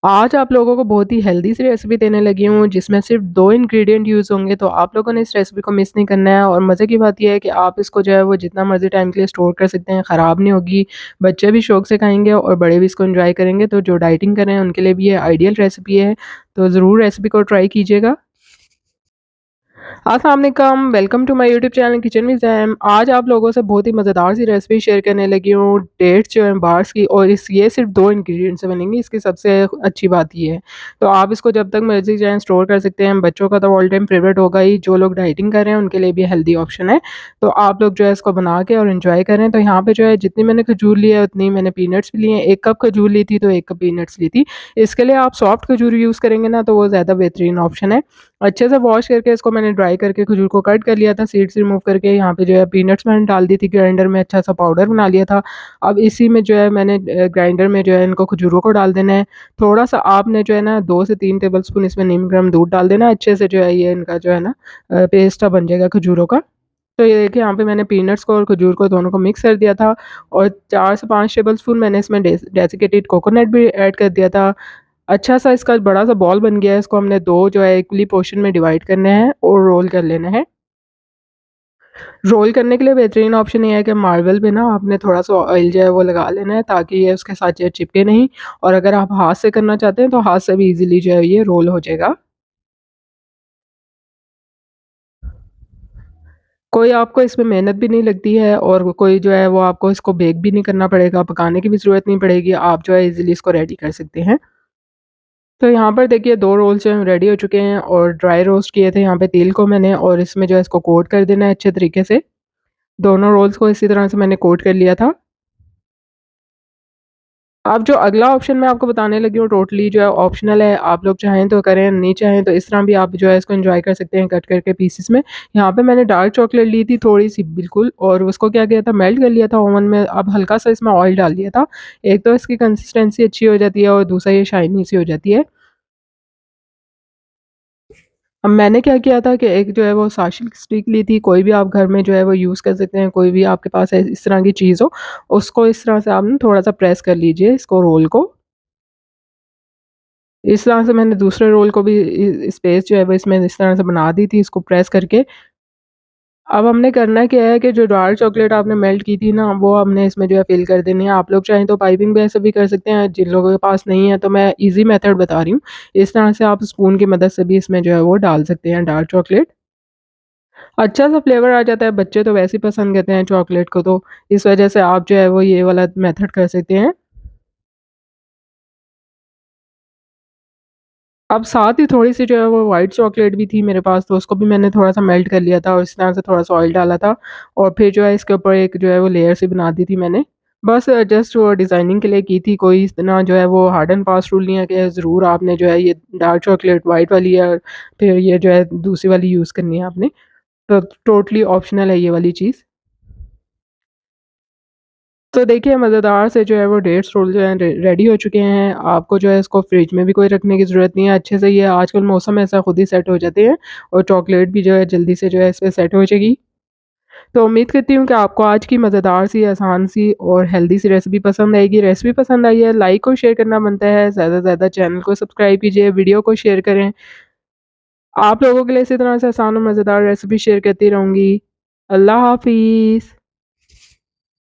आज आप लोगों को बहुत ही हेल्दी सी रेसिपी देने लगी हूँ जिसमें सिर्फ़ 2 इंग्रीडिएंट यूज़ होंगे, तो आप लोगों ने इस रेसिपी को मिस नहीं करना है और मज़े की बात ये है कि आप इसको जो है वो जितना मर्ज़ी टाइम के लिए स्टोर कर सकते हैं, ख़राब नहीं होगी। बच्चे भी शौक से खाएँगे और बड़े भी इसको एन्जॉय करेंगे, तो जो डाइटिंग कर रहे हैं उनके लिए भी ये आइडियल रेसिपी है। तो ज़रूर रेसिपी को ट्राई कीजिएगा। अस्सलाम वालेकुम, welcome to my YouTube channel kitchen with Zaim. आज आप लोगों से बहुत ही मज़ेदार सी रेसिपी शेयर करने लगी हूँ, डेट्स जो हैं बार्स की, और इस ये सिर्फ़ 2 इंग्रीडिएंट से बनेंगी, इसकी सबसे अच्छी बात ये है। तो आप इसको जब तक मर्ज़ी चाहें स्टोर कर सकते हैं, बच्चों का तो ऑल टाइम फ़ेवरेट होगा ही, जो लोग डाइटिंग कर रहे हैं उनके लिए भी हेल्दी ऑप्शन है। तो आप लोग जो है इसको बना के और एन्जॉय करें। तो यहाँ पे जो है जितनी मैंने खजूर ली है उतनी मैंने पीनट्स भी लिए हैं, 1 कप खजूर ली थी तो 1 कप पीनट्स ली थी। इसके लिए आप सॉफ्ट खजूर यूज़ करेंगे ना तो वो ज़्यादा बेहतरीन ऑप्शन है। अच्छे से वॉश करके इसको मैंने ड्राई करके खजूर को कट कर लिया था, सीड्स रिमूव करके। यहाँ पे जो है पीनट्स मैंने डाल दी थी ग्राइंडर में, अच्छा सा पाउडर बना लिया था। अब इसी में जो है मैंने ग्राइंडर में जो है इनको खजूरों को डाल देना है। थोड़ा-सा आपने जो है ना 2 से 3 टेबलस्पून इसमें नीम गर्म दूध डाल देना है, अच्छे से जो है ये इनका जो है ना पेस्ट सा बन जाएगा खजूरों का। तो ये देखिए यहाँ पे मैंने पीनट्स को और खजूर को दोनों को मिक्स कर दिया था और 4 से 5 टेबलस्पून मैंने इसमें डेसिकेटेड कोकोनट भी ऐड कर दिया था। अच्छा-सा इसका बड़ा-सा बॉल बन गया है, इसको हमने 2 जो है इक्वली पोर्शन में डिवाइड करने हैं और रोल कर लेना है। रोल करने के लिए बेहतरीन ऑप्शन ये है कि मार्वल पे ना आपने थोड़ा-सा ऑयल जो है वो लगा लेना है ताकि ये उसके साथ जो है चिपके नहीं, और अगर आप हाथ से करना चाहते हैं तो हाथ से भी ईज़िली जो है ये रोल हो जाएगा। कोई आपको इसमें मेहनत भी नहीं लगती है और कोई जो है वो आपको इसको बेक भी नहीं करना पड़ेगा, पकाने की भी ज़रूरत नहीं पड़ेगी, आप जो है ईज़िली इसको रेडी कर सकते हैं। तो यहाँ पर देखिए 2 रोल्स जो हैं रेडी हो चुके हैं और ड्राई रोस्ट किए थे यहाँ पे तिल को मैंने, और इसमें जो है इसको कोट कर देना है अच्छे तरीके से। दोनों रोल्स को इसी तरह से मैंने कोट कर लिया था। अब जो अगला ऑप्शन मैं आपको बताने लगी हूँ टोटली जो है ऑप्शनल है, आप लोग चाहें तो करें, नहीं चाहें तो इस तरह भी आप जो है इसको एन्जॉय कर सकते हैं कट करके पीसेस में। यहाँ पे मैंने डार्क चॉकलेट ली थी थोड़ी-सी बिल्कुल, और उसको क्या किया था मेल्ट कर लिया था ओवन में। अब हल्का-सा इसमें ऑयल डाल दिया था। एक तो इसकी कंसिस्टेंसी अच्छी हो जाती है और दूसरा ये शाइनी सी हो जाती है। अब मैंने क्या किया था कि एक जो है वो साशिल स्टिक ली थी, कोई भी आप घर में जो है वो यूज़ कर सकते हैं, कोई भी आपके पास है इस तरह की चीज़ हो, उसको इस तरह से आप ना थोड़ा-सा प्रेस कर लीजिए इसको रोल को। इस तरह से मैंने दूसरे रोल को भी स्पेस जो है वो इसमें इस तरह से बना दी थी इसको प्रेस करके। अब हमने करना क्या है कि जो डार्क चॉकलेट आपने मेल्ट की थी ना, वो हमने इसमें जो है फ़िल कर देनी है। आप लोग चाहें तो पाइपिंग भी ऐसे भी कर सकते हैं, जिन लोगों के पास नहीं है तो मैं ईज़ी मेथड बता रही हूँ। इस तरह से आप स्पून की मदद से भी इसमें जो है वो डाल सकते हैं डार्क चॉकलेट। अच्छा-सा फ्लेवर आ जाता है, बच्चे तो वैसे ही पसंद करते हैं चॉकलेट को, तो इस वजह से आप जो है वो ये वाला मेथड कर सकते हैं। अब साथ ही थोड़ी-सी जो है वो व्हाइट चॉकलेट भी थी मेरे पास, तो उसको भी मैंने थोड़ा-सा मेल्ट कर लिया था और इस तरह से थोड़ा-सा ऑयल डाला था और फिर जो है इसके ऊपर एक जो है वो लेयर सी बना दी थी मैंने। बस जस्ट वो डिज़ाइनिंग के लिए की थी, कोई इतना जो है वो हार्ड एंड फास्ट रूल नहीं है कि ज़रूर आपने जो है ये डार्क चॉकलेट व्हाइट वाली या फिर ये जो है दूसरी वाली यूज़ करनी है आपने। तो टोटली ऑप्शनल है ये वाली चीज़। तो देखिए मज़ेदार से जो है वो डेट्स रोल जो हैं रेडी हो चुके हैं। आपको जो है इसको फ्रिज में भी कोई रखने की ज़रूरत नहीं है। अच्छे से ये आजकल मौसम ऐसा खुद ही सेट हो जाते हैं और चॉकलेट भी जो है जल्दी से जो है इसमें सेट हो जाएगी। तो उम्मीद करती हूँ कि आपको आज की मज़ेदार सी, आसान सी और हेल्दी सी रेसिपी पसंद आएगी। रेसिपी पसंद आई है, लाइक और शेयर करना बनता है। ज़्यादा से ज़्यादा चैनल को सब्सक्राइब कीजिए, वीडियो को शेयर करें। आप लोगों के लिए इसी तरह से आसान और मज़ेदार रेसिपी शेयर करती रहूँगी। अल्लाह हाफ़िज़।